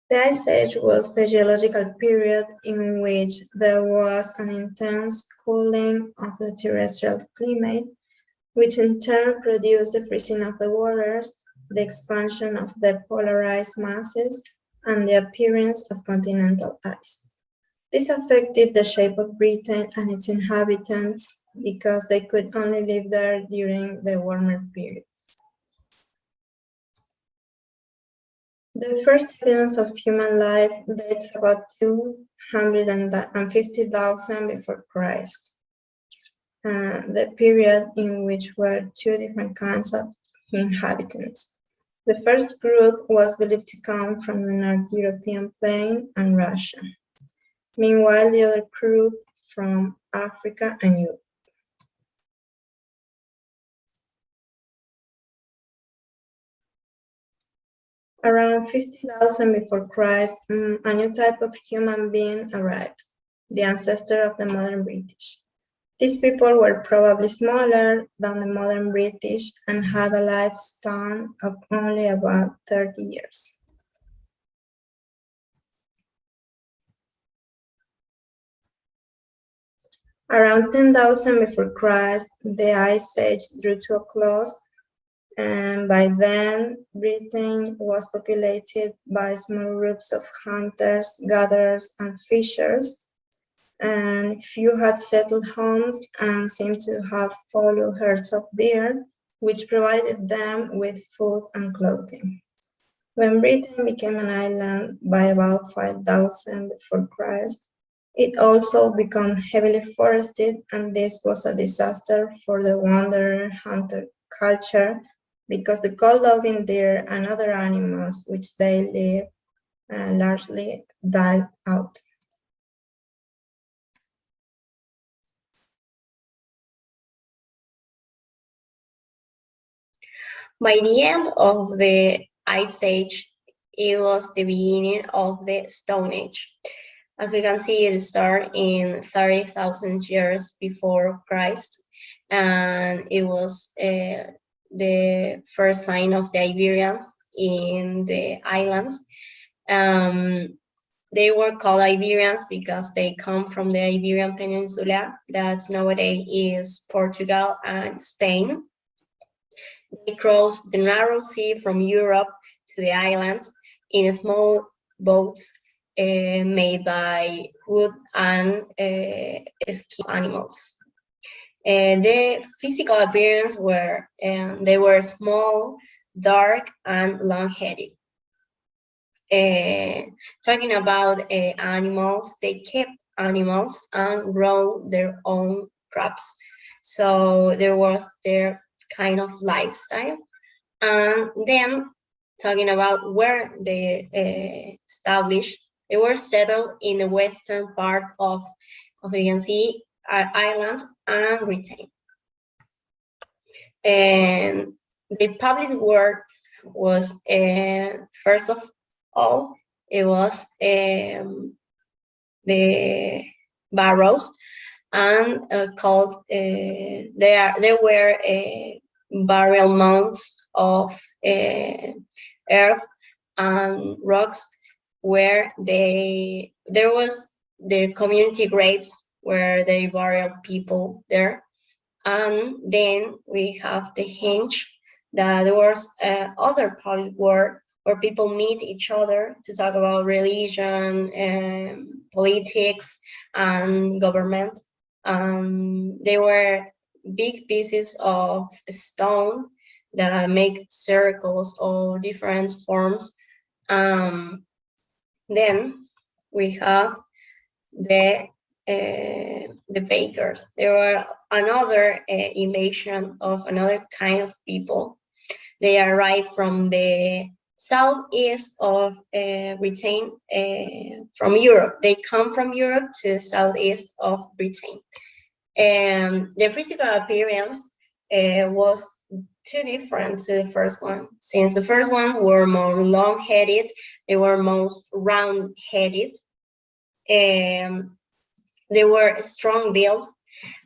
The Ice Age was the geological period in which there was an intense cooling of the terrestrial climate, which in turn produced the freezing of the waters, the expansion of the polarized masses, and the appearance of continental ice. This affected the shape of Britain and its inhabitants because they could only live there during the warmer periods. The first evidence of human life dates about 250,000 before Christ, the period in which were two different kinds of inhabitants. The first group was believed to come from the North European plain and Russia. Meanwhile, the other group from Africa and Europe. Around 50,000 before Christ, a new type of human being arrived, the ancestor of the modern British. These people were probably smaller than the modern British and had a lifespan of only about 30 years. Around 10,000 before Christ, the Ice Age drew to a close, and by then, Britain was populated by small groups of hunters, gatherers, and fishers, and few had settled homes and seemed to have followed herds of deer, which provided them with food and clothing. When Britain became an island by about 5,000 before Christ, it also became heavily forested, and this was a disaster for the wanderer-hunter culture because the cold-loving deer and other animals which they live largely died out. By the end of the Ice Age, it was the beginning of the Stone Age. As we can see, it started in 30,000 years before Christ, and it was the first sign of the Iberians in the islands. They were called Iberians because they come from the Iberian Peninsula, that nowadays is Portugal and Spain. They crossed the narrow sea from Europe to the island in small boats made by wood and skin animals. The physical appearance were they were small, dark, and long-headed. Talking about animals, they kept animals and grow their own crops. So there was their kind of lifestyle. And then talking about where they established, they were settled in the western part of you can see Ireland and Britain. And the public work was first of all, it was the barrows, and called there were burial mounds of earth and rocks where there was the community graves where they buried people there. And then we have the henge, that there was other public work where people meet each other to talk about religion, politics, and government. They were big pieces of stone that make circles or different forms. Then we have the bakers. There were another invasion of another kind of people. They arrived from the southeast of Britain, from Europe. They come from Europe to the southeast of Britain. Their physical appearance was too different to the first one. Since the first one were more long-headed, they were most round-headed. They were strong built,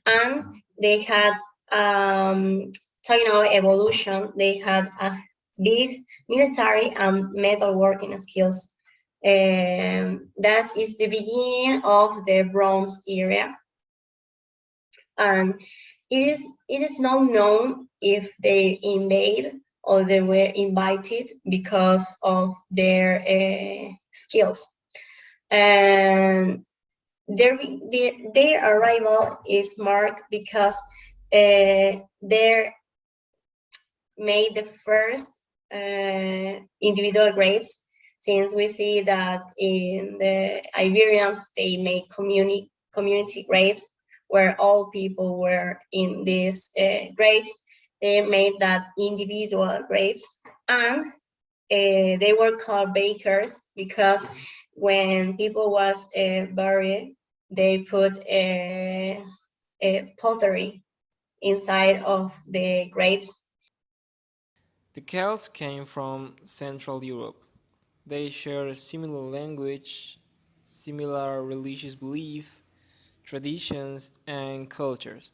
and they had, talking about evolution, they had a big military and metalworking skills. That is the beginning of the Bronze Era, and it is not known if they invade or they were invited because of their skills. And their arrival is marked because they made the first individual grapes, since we see that in the Iberians they make community grapes where all people were in these grapes. They made that individual grapes, and they were called bakers because when people was buried, they put a pottery inside of the grapes. The Celts came from Central Europe. They share a similar language, similar religious belief, traditions, and cultures.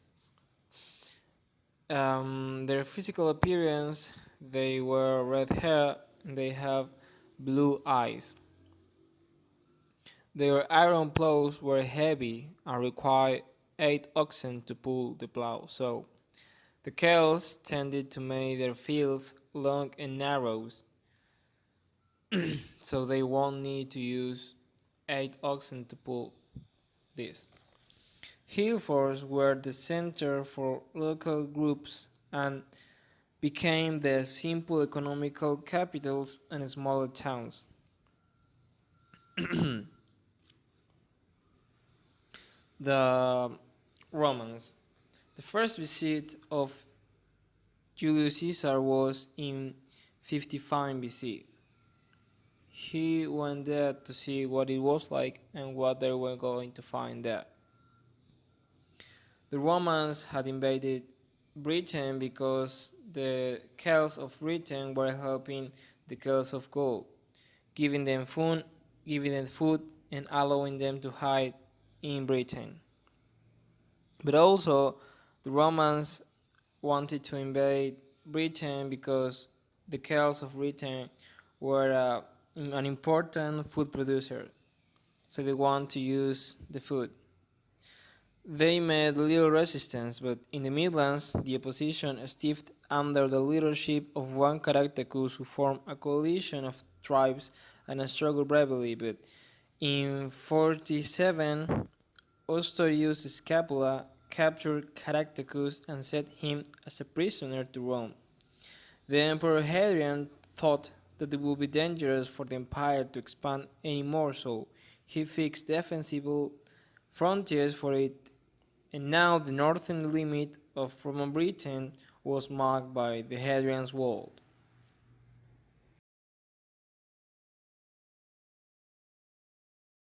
Their physical appearance, they wear red hair and they have blue eyes. Their iron plows were heavy and required 8 oxen to pull the plow, so the Celts tended to make their fields long and narrow, so they won't need to use 8 oxen to pull this. Hill forts were the center for local groups and became the simple economical capitals and smaller towns. The Romans. The first visit of Julius Caesar was in 55 BC. He went there to see what it was like and what they were going to find there. The Romans had invaded Britain because the Celts of Britain were helping the Celts of Gaul, giving them food and allowing them to hide in Britain. But also, the Romans wanted to invade Britain because the Celts of Britain were an important food producer, so they want to use the food. They met little resistance, but in the Midlands, the opposition stiffed under the leadership of one Caractacus who formed a coalition of tribes and struggled bravely. But in 47, Ostorius Scapula captured Caractacus and sent him as a prisoner to Rome. The Emperor Hadrian thought that it would be dangerous for the empire to expand any more, so he fixed defensible frontiers for it, and now the northern limit of Roman Britain was marked by the Hadrian's Wall.